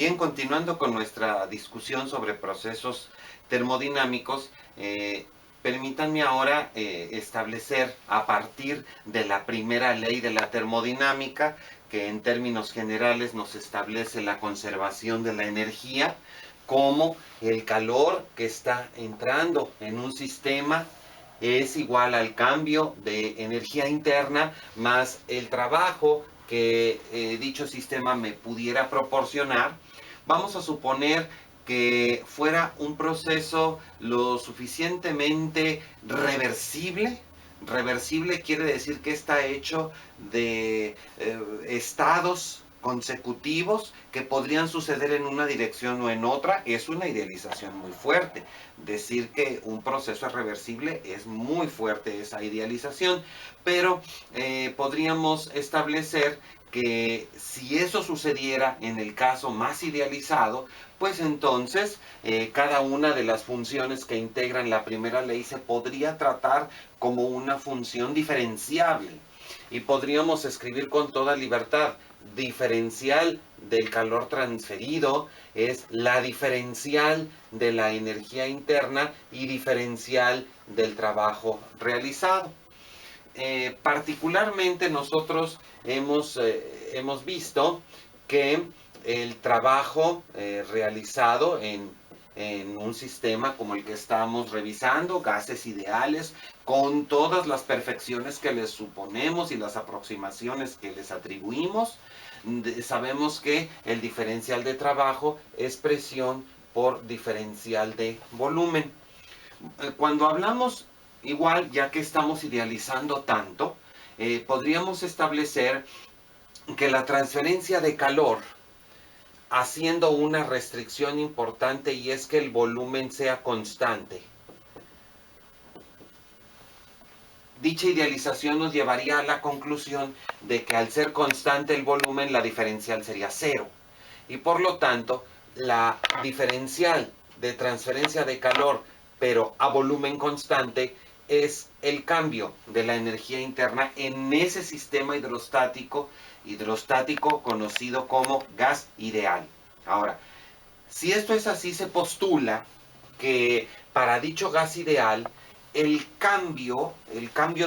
Bien, continuando con nuestra discusión sobre procesos termodinámicos, permítanme ahora establecer a partir de la primera ley de la termodinámica, que en términos generales nos establece la conservación de la energía, como el calor que está entrando en un sistema es igual al cambio de energía interna más el trabajo que dicho sistema me pudiera proporcionar. Vamos a suponer que fuera un proceso lo suficientemente reversible. Reversible quiere decir que está hecho de estados consecutivos que podrían suceder en una dirección o en otra. Es una idealización muy fuerte. Decir que un proceso es reversible es muy fuerte esa idealización, pero podríamos establecer que si eso sucediera en el caso más idealizado, pues entonces cada una de las funciones que integran la primera ley se podría tratar como una función diferenciable. Y podríamos escribir con toda libertad: diferencial del calor transferido es la diferencial de la energía interna y diferencial del trabajo realizado. Particularmente nosotros hemos visto que el trabajo realizado en un sistema como el que estamos revisando, gases ideales, con todas las perfecciones que les suponemos y las aproximaciones que les atribuimos, sabemos que el diferencial de trabajo es presión por diferencial de volumen. Cuando hablamos, igual, ya que estamos idealizando tanto, podríamos establecer que la transferencia de calor, haciendo una restricción importante, y es que el volumen sea constante. Dicha idealización nos llevaría a la conclusión de que al ser constante el volumen, la diferencial sería cero. Y por lo tanto, la diferencial de transferencia de calor, pero a volumen constante, es el cambio de la energía interna en ese sistema hidrostático conocido como gas ideal. Ahora, si esto es así, se postula que para dicho gas ideal, el cambio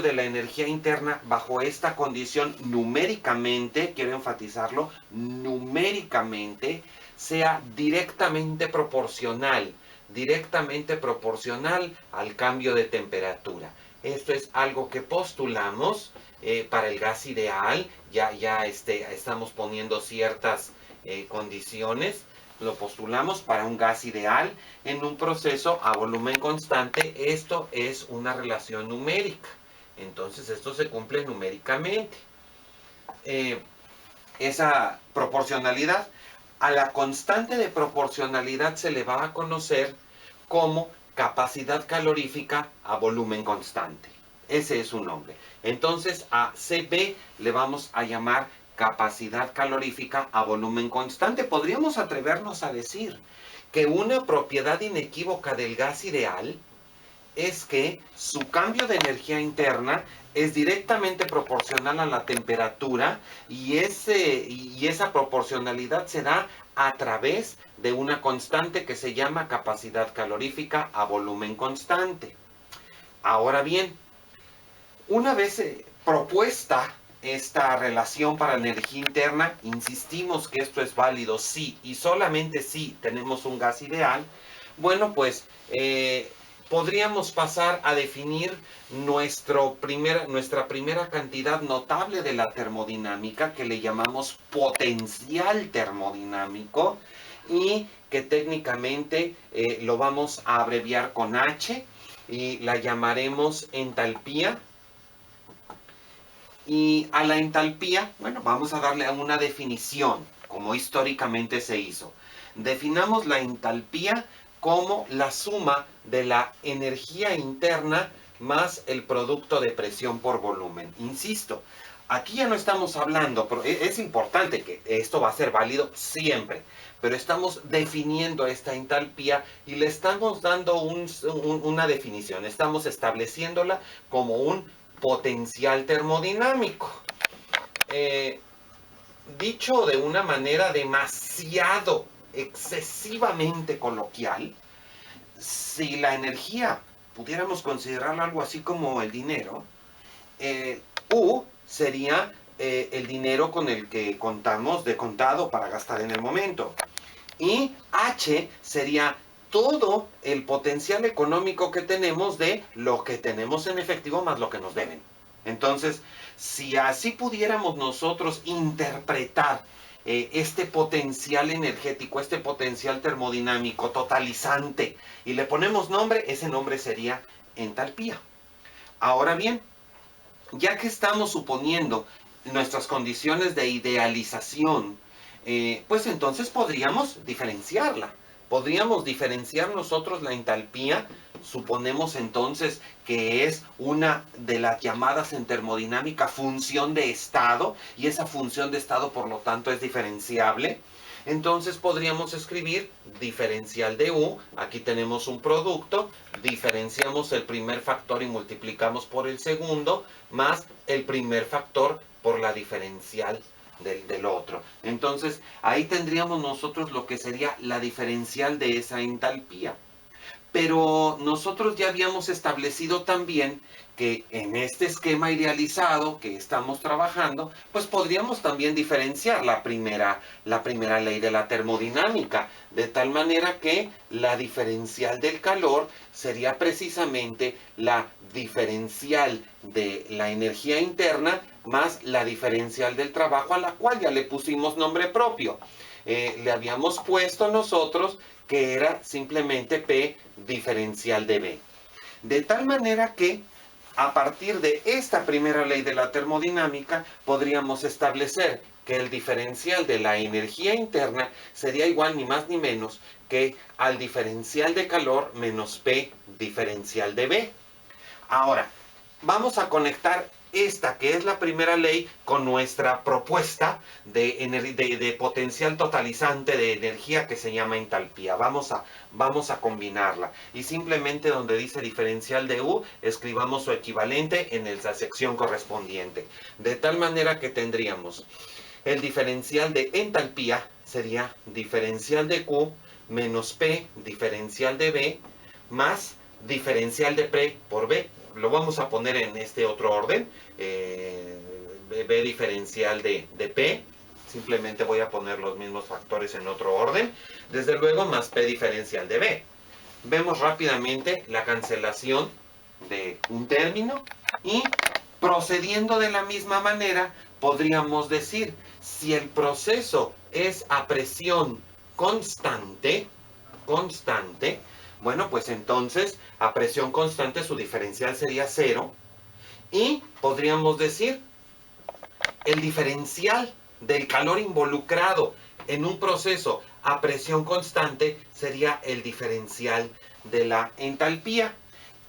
de la energía interna bajo esta condición numéricamente, quiero enfatizarlo, numéricamente, sea directamente proporcional al cambio de temperatura. Esto es algo que postulamos para el gas ideal. Ya estamos poniendo ciertas condiciones. Lo postulamos para un gas ideal en un proceso a volumen constante. Esto es una relación numérica. Entonces esto se cumple numéricamente. Esa proporcionalidad, a la constante de proporcionalidad se le va a conocer como capacidad calorífica a volumen constante. Ese es su nombre. Entonces a CB le vamos a llamar capacidad calorífica a volumen constante. Podríamos atrevernos a decir que una propiedad inequívoca del gas ideal es que su cambio de energía interna es directamente proporcional a la temperatura, y esa proporcionalidad se da a través de una constante que se llama capacidad calorífica a volumen constante. Ahora bien, una vez propuesta esta relación para la energía interna, insistimos que esto es válido si y solamente si tenemos un gas ideal. Bueno, pues podríamos pasar a definir nuestra primera cantidad notable de la termodinámica, que le llamamos potencial termodinámico, y que técnicamente lo vamos a abreviar con H, y la llamaremos entalpía. Y a la entalpía, bueno, vamos a darle una definición, como históricamente se hizo. Definamos la entalpía como la suma de la energía interna más el producto de presión por volumen. Insisto, aquí ya no estamos hablando, pero es importante que esto va a ser válido siempre, pero estamos definiendo esta entalpía y le estamos dando una definición, estamos estableciéndola como un potencial termodinámico. Dicho de una manera demasiado excesivamente coloquial, si la energía pudiéramos considerarla algo así como el dinero, U sería el dinero con el que contamos de contado para gastar en el momento. Y H sería todo el potencial económico que tenemos de lo que tenemos en efectivo más lo que nos deben. Entonces, si así pudiéramos nosotros interpretar este potencial energético, este potencial termodinámico totalizante, y le ponemos nombre, ese nombre sería entalpía. Ahora bien, ya que estamos suponiendo nuestras condiciones de idealización, pues entonces podríamos diferenciarla. Podríamos diferenciar nosotros la entalpía, suponemos entonces que es una de las llamadas en termodinámica función de estado, y esa función de estado por lo tanto es diferenciable. Entonces podríamos escribir diferencial de U, aquí tenemos un producto, diferenciamos el primer factor y multiplicamos por el segundo, más el primer factor por la diferencial del otro. Entonces ahí tendríamos nosotros lo que sería la diferencial de esa entalpía. Pero nosotros ya habíamos establecido también que en este esquema idealizado que estamos trabajando, pues podríamos también diferenciar la primera ley de la termodinámica, de tal manera que la diferencial del calor sería precisamente la diferencial de la energía interna más la diferencial del trabajo, a la cual ya le pusimos nombre propio. Le habíamos puesto nosotros que era simplemente P diferencial de B. De tal manera que a partir de esta primera ley de la termodinámica podríamos establecer que el diferencial de la energía interna sería igual ni más ni menos que al diferencial de calor menos P diferencial de B. Ahora, vamos a conectar esta, que es la primera ley, con nuestra propuesta de potencial totalizante de energía que se llama entalpía. Vamos a combinarla. Y simplemente donde dice diferencial de U, escribamos su equivalente en la sección correspondiente. De tal manera que tendríamos el diferencial de entalpía sería diferencial de Q menos P diferencial de B más diferencial de P por B. Lo vamos a poner en este otro orden, B diferencial de P, simplemente voy a poner los mismos factores en otro orden, desde luego más P diferencial de B. Vemos rápidamente la cancelación de un término y procediendo de la misma manera podríamos decir, si el proceso es a presión constante, bueno, pues entonces a presión constante su diferencial sería 0 y podríamos decir el diferencial del calor involucrado en un proceso a presión constante sería el diferencial de la entalpía.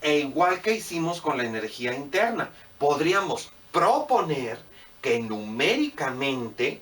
E igual que hicimos con la energía interna, podríamos proponer que numéricamente,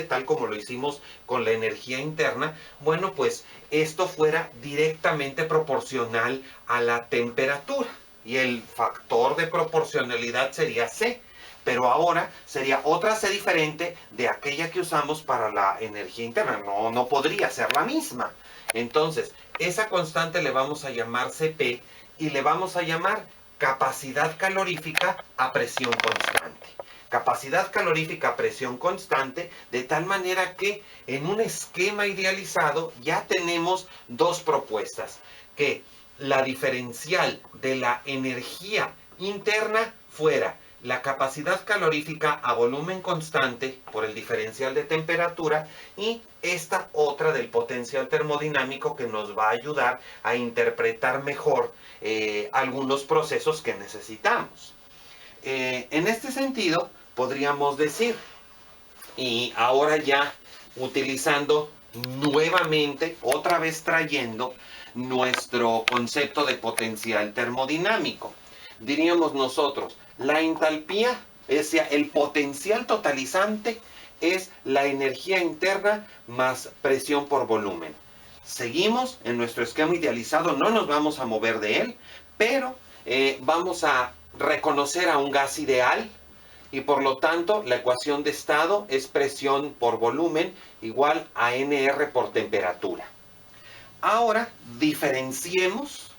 tal como lo hicimos con la energía interna, bueno, pues esto fuera directamente proporcional a la temperatura. Y el factor de proporcionalidad sería C. Pero ahora sería otra C diferente de aquella que usamos para la energía interna. No podría ser la misma. Entonces, esa constante le vamos a llamar Cp y le vamos a llamar capacidad calorífica a presión constante. Capacidad calorífica a presión constante, de tal manera que en un esquema idealizado ya tenemos dos propuestas. Que la diferencial de la energía interna fuera la capacidad calorífica a volumen constante por el diferencial de temperatura y esta otra del potencial termodinámico que nos va a ayudar a interpretar mejor algunos procesos que necesitamos. En este sentido, podríamos decir, y ahora ya utilizando nuevamente, otra vez trayendo nuestro concepto de potencial termodinámico, diríamos nosotros, la entalpía, es el potencial totalizante, es la energía interna más presión por volumen. Seguimos en nuestro esquema idealizado, no nos vamos a mover de él, pero vamos a reconocer a un gas ideal Y por lo tanto, la ecuación de estado es presión por volumen igual a NR por temperatura. Ahora diferenciemos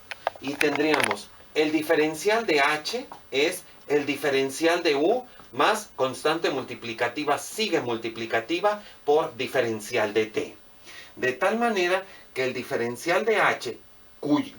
y tendríamos el diferencial de H es el diferencial de U más constante multiplicativa sigue multiplicativa por diferencial de T. De tal manera que el diferencial de H,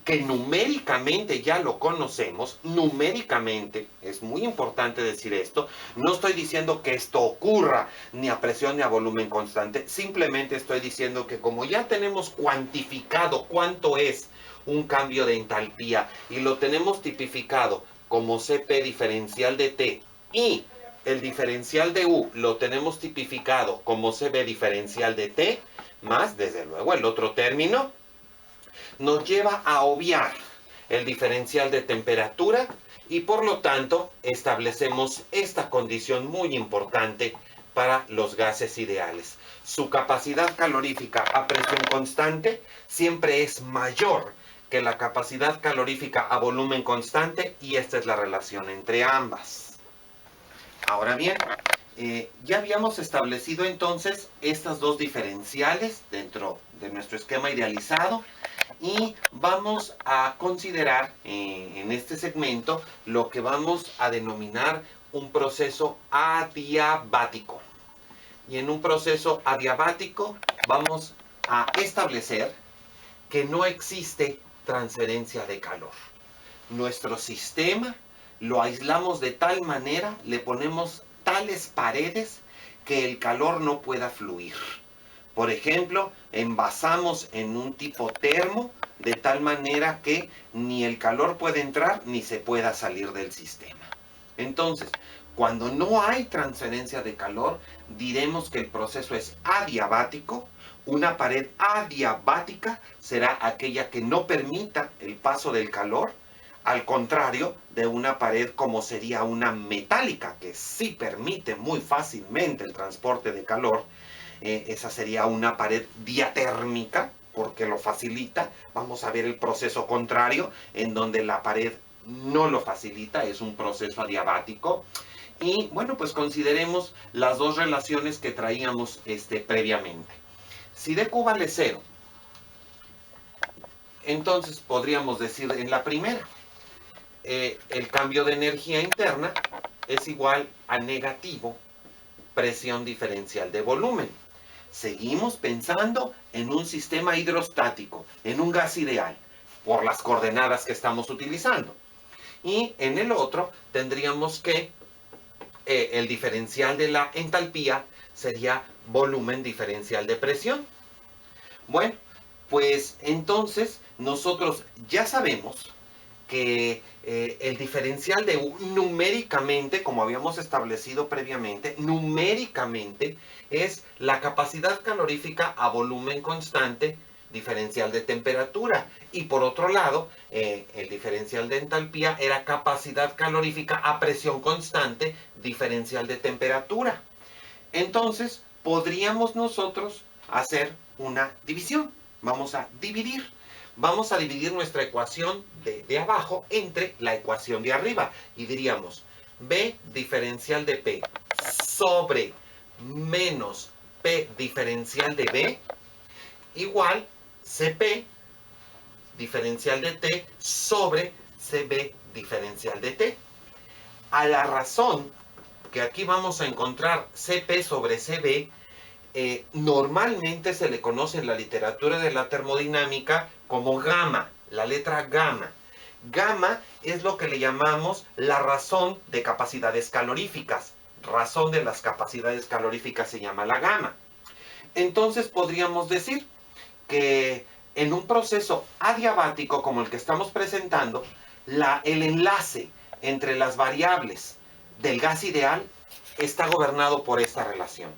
que numéricamente ya lo conocemos, numéricamente, es muy importante decir esto, no estoy diciendo que esto ocurra ni a presión ni a volumen constante, simplemente estoy diciendo que como ya tenemos cuantificado cuánto es un cambio de entalpía y lo tenemos tipificado como Cp diferencial de T y el diferencial de U lo tenemos tipificado como Cb diferencial de T, más desde luego el otro término, nos lleva a obviar el diferencial de temperatura y por lo tanto establecemos esta condición muy importante para los gases ideales. Su capacidad calorífica a presión constante siempre es mayor que la capacidad calorífica a volumen constante y esta es la relación entre ambas. Ahora bien, ya habíamos establecido entonces estas dos diferenciales dentro de nuestro esquema idealizado y vamos a considerar en este segmento lo que vamos a denominar un proceso adiabático. Y en un proceso adiabático vamos a establecer que no existe transferencia de calor. Nuestro sistema lo aislamos de tal manera, le ponemos tales paredes que el calor no pueda fluir. Por ejemplo, envasamos en un tipo termo de tal manera que ni el calor puede entrar ni se pueda salir del sistema. Entonces, cuando no hay transferencia de calor, diremos que el proceso es adiabático. Una pared adiabática será aquella que no permita el paso del calor, al contrario de una pared como sería una metálica, que sí permite muy fácilmente el transporte de calor. Esa sería una pared diatérmica, porque lo facilita. Vamos a ver el proceso contrario, en donde la pared no lo facilita, es un proceso adiabático. Y bueno, pues consideremos las dos relaciones que traíamos previamente. Si dQ vale 0, entonces podríamos decir en la primera, el cambio de energía interna es igual a negativo presión diferencial de volumen. Seguimos pensando en un sistema hidrostático, en un gas ideal, por las coordenadas que estamos utilizando. Y en el otro tendríamos que el diferencial de la entalpía sería volumen diferencial de presión. Bueno, pues entonces nosotros ya sabemos que el diferencial de U numéricamente, como habíamos establecido previamente, numéricamente es la capacidad calorífica a volumen constante diferencial de temperatura. Y por otro lado, el diferencial de entalpía era capacidad calorífica a presión constante diferencial de temperatura. Entonces, podríamos nosotros hacer una división. Vamos a dividir. Vamos a dividir nuestra ecuación de abajo entre la ecuación de arriba. Y diríamos, B diferencial de P sobre menos P diferencial de B igual CP diferencial de T sobre CB diferencial de T. A la razón que aquí vamos a encontrar CP sobre CB, normalmente se le conoce en la literatura de la termodinámica como gamma, la letra gamma. Gamma es lo que le llamamos la razón de capacidades caloríficas. Razón de las capacidades caloríficas se llama la gamma. Entonces podríamos decir que en un proceso adiabático como el que estamos presentando, el enlace entre las variables del gas ideal está gobernado por esta relación.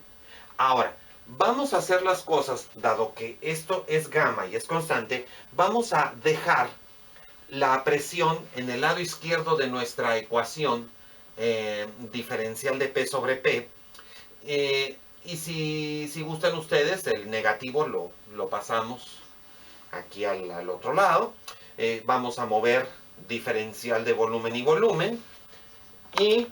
Ahora, vamos a hacer las cosas, dado que esto es gamma y es constante, vamos a dejar la presión en el lado izquierdo de nuestra ecuación diferencial de P sobre P. Y si gustan ustedes, el negativo lo pasamos aquí al otro lado. Vamos a mover diferencial de volumen y volumen. Y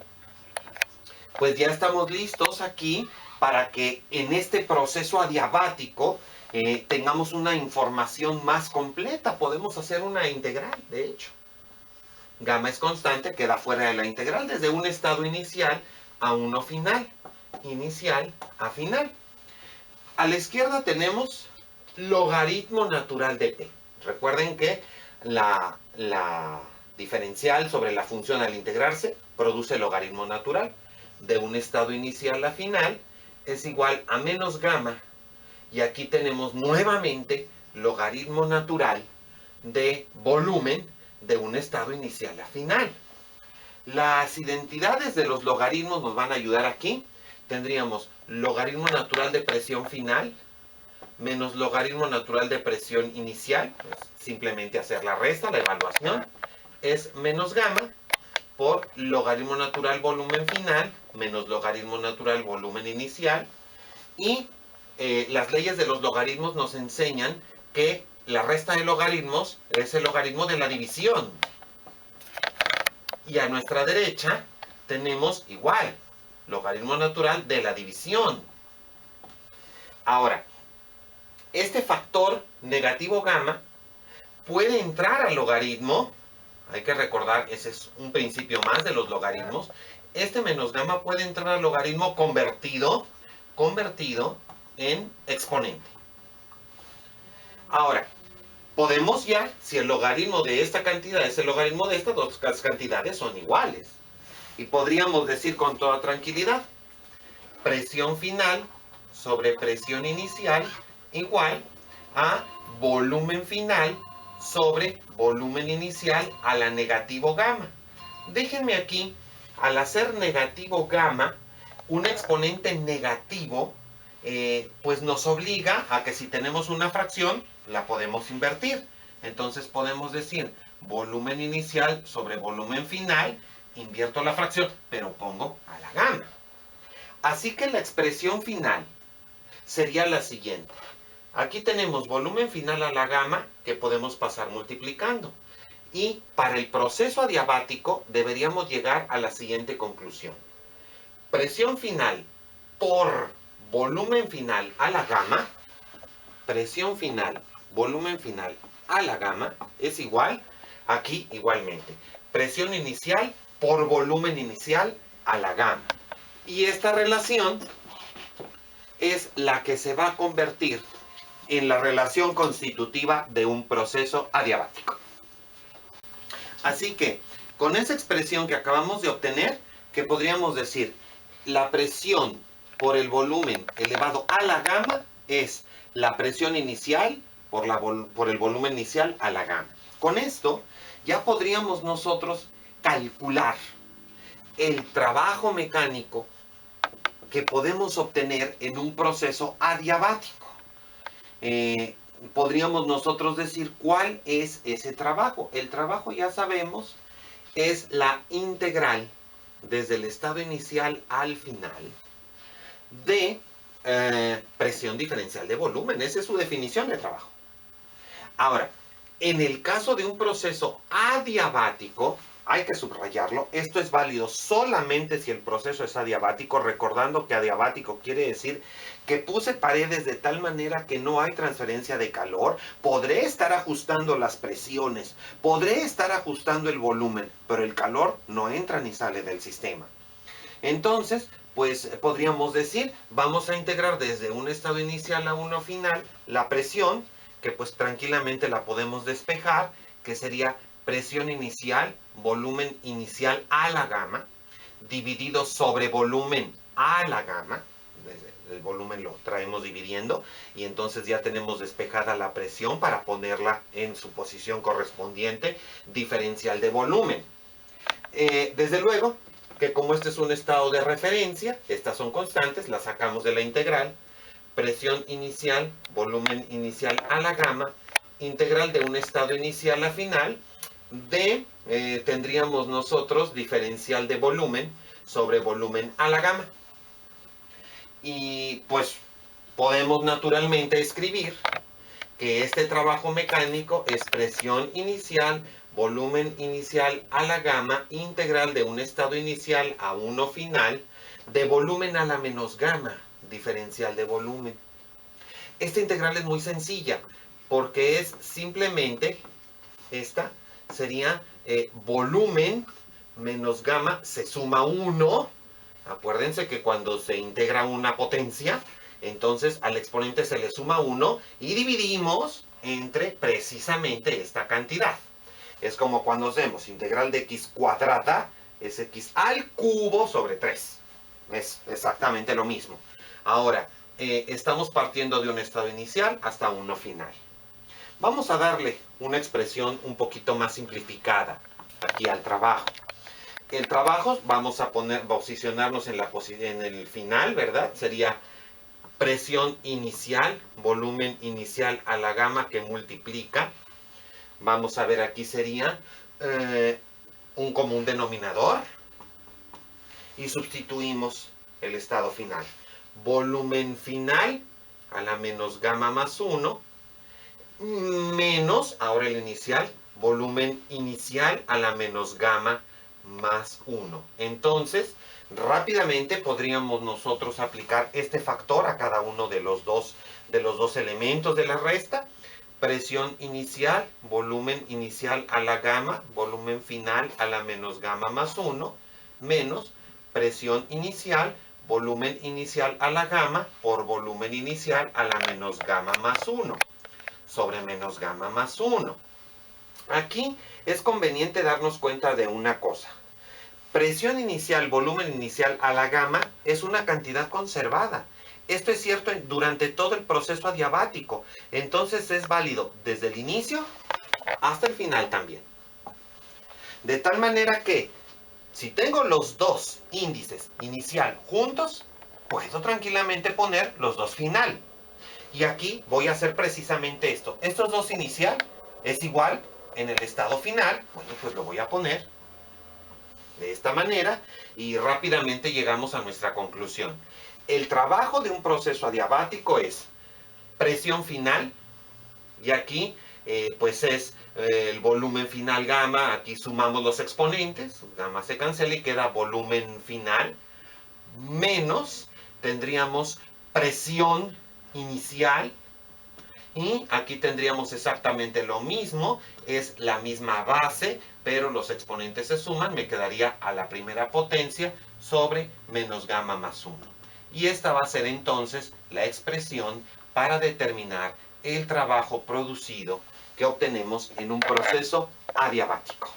pues ya estamos listos aquí para que en este proceso adiabático tengamos una información más completa. Podemos hacer una integral, de hecho. Gamma es constante, queda fuera de la integral desde un estado inicial a uno final. Inicial a final. A la izquierda tenemos logaritmo natural de t. Recuerden que la diferencial sobre la función al integrarse produce logaritmo natural. De un estado inicial a final es igual a menos gamma. Y aquí tenemos nuevamente logaritmo natural de volumen de un estado inicial a final. Las identidades de los logaritmos nos van a ayudar aquí. Tendríamos logaritmo natural de presión final menos logaritmo natural de presión inicial, pues simplemente hacer la resta, la evaluación, es menos gamma por logaritmo natural volumen final menos logaritmo natural volumen inicial. Y las leyes de los logaritmos nos enseñan que la resta de logaritmos es el logaritmo de la división. Y a nuestra derecha tenemos igual, logaritmo natural de la división. Ahora, este factor negativo gamma puede entrar al logaritmo. Hay que recordar, ese es un principio más de los logaritmos. Este menos gamma puede entrar al logaritmo convertido en exponente. Ahora, podemos ya, si el logaritmo de esta cantidad es el logaritmo de estas, dos cantidades son iguales. Y podríamos decir con toda tranquilidad, presión final sobre presión inicial igual a volumen final sobre volumen inicial a la negativo gamma. Déjenme aquí, al hacer negativo gamma, un exponente negativo, pues nos obliga a que si tenemos una fracción, la podemos invertir. Entonces podemos decir volumen inicial sobre volumen final, invierto la fracción, pero pongo a la gamma. Así que la expresión final sería la siguiente. Aquí tenemos volumen final a la gamma que podemos pasar multiplicando. Y para el proceso adiabático deberíamos llegar a la siguiente conclusión. Presión final por volumen final a la gamma, presión final, volumen final a la gamma es igual, aquí igualmente, presión inicial por volumen inicial a la gamma. Y esta relación es la que se va a convertir en la relación constitutiva de un proceso adiabático. Así que, con esa expresión que acabamos de obtener, que podríamos decir, la presión por el volumen elevado a la gamma es la presión inicial por el volumen inicial a la gamma. Con esto, ya podríamos nosotros calcular el trabajo mecánico que podemos obtener en un proceso adiabático. Podríamos nosotros decir cuál es ese trabajo. El trabajo, ya sabemos, es la integral desde el estado inicial al final de presión diferencial de volumen. Esa es su definición de trabajo. Ahora, en el caso de un proceso adiabático, hay que subrayarlo, esto es válido solamente si el proceso es adiabático, recordando que adiabático quiere decir que puse paredes de tal manera que no hay transferencia de calor, podré estar ajustando las presiones, podré estar ajustando el volumen, pero el calor no entra ni sale del sistema. Entonces, pues podríamos decir, vamos a integrar desde un estado inicial a uno final la presión, que pues tranquilamente la podemos despejar, que sería presión inicial, volumen inicial a la gamma, dividido sobre volumen a la gamma. El volumen lo traemos dividiendo y entonces ya tenemos despejada la presión para ponerla en su posición correspondiente, diferencial de volumen. Desde luego que como este es un estado de referencia, estas son constantes, las sacamos de la integral, presión inicial, volumen inicial a la gamma, integral de un estado inicial a final, tendríamos nosotros diferencial de volumen sobre volumen a la gamma. Y pues podemos naturalmente escribir que este trabajo mecánico es presión inicial, volumen inicial a la gamma, integral de un estado inicial a uno final, de volumen a la menos gamma, diferencial de volumen. Esta integral es muy sencilla, porque es simplemente, esta sería volumen menos gamma, se suma 1. Acuérdense que cuando se integra una potencia, entonces al exponente se le suma 1 y dividimos entre precisamente esta cantidad. Es como cuando hacemos integral de x cuadrada, es x al cubo sobre 3. Es exactamente lo mismo. Ahora, estamos partiendo de un estado inicial hasta uno final. Vamos a darle una expresión un poquito más simplificada aquí al trabajo. El trabajo vamos a posicionarnos en el final, ¿verdad? Sería presión inicial, volumen inicial a la gamma que multiplica. Vamos a ver, aquí sería un común denominador y sustituimos el estado final. Volumen final a la menos gamma más 1 menos, ahora el inicial, volumen inicial a la menos gamma más 1. Entonces, rápidamente podríamos nosotros aplicar este factor a cada uno de los dos elementos de la resta. Presión inicial, volumen inicial a la gamma, volumen final a la menos gamma más 1, menos presión inicial, volumen inicial a la gamma por volumen inicial a la menos gamma más 1 sobre menos gamma más 1. Aquí es conveniente darnos cuenta de una cosa. Presión inicial, volumen inicial a la gamma es una cantidad conservada. Esto es cierto durante todo el proceso adiabático. Entonces es válido desde el inicio hasta el final también. De tal manera que si tengo los dos índices inicial juntos, puedo tranquilamente poner los dos final. Y aquí voy a hacer precisamente esto. Estos dos inicial es igual en el estado final. Bueno, pues lo voy a poner de esta manera y rápidamente llegamos a nuestra conclusión. El trabajo de un proceso adiabático es presión final y aquí pues es el volumen final gamma. Aquí sumamos los exponentes, gamma se cancela y queda volumen final menos, tendríamos presión inicial y aquí tendríamos exactamente lo mismo, es la misma base, pero los exponentes se suman, me quedaría a la primera potencia sobre menos gamma más 1. Y esta va a ser entonces la expresión para determinar el trabajo producido que obtenemos en un proceso adiabático.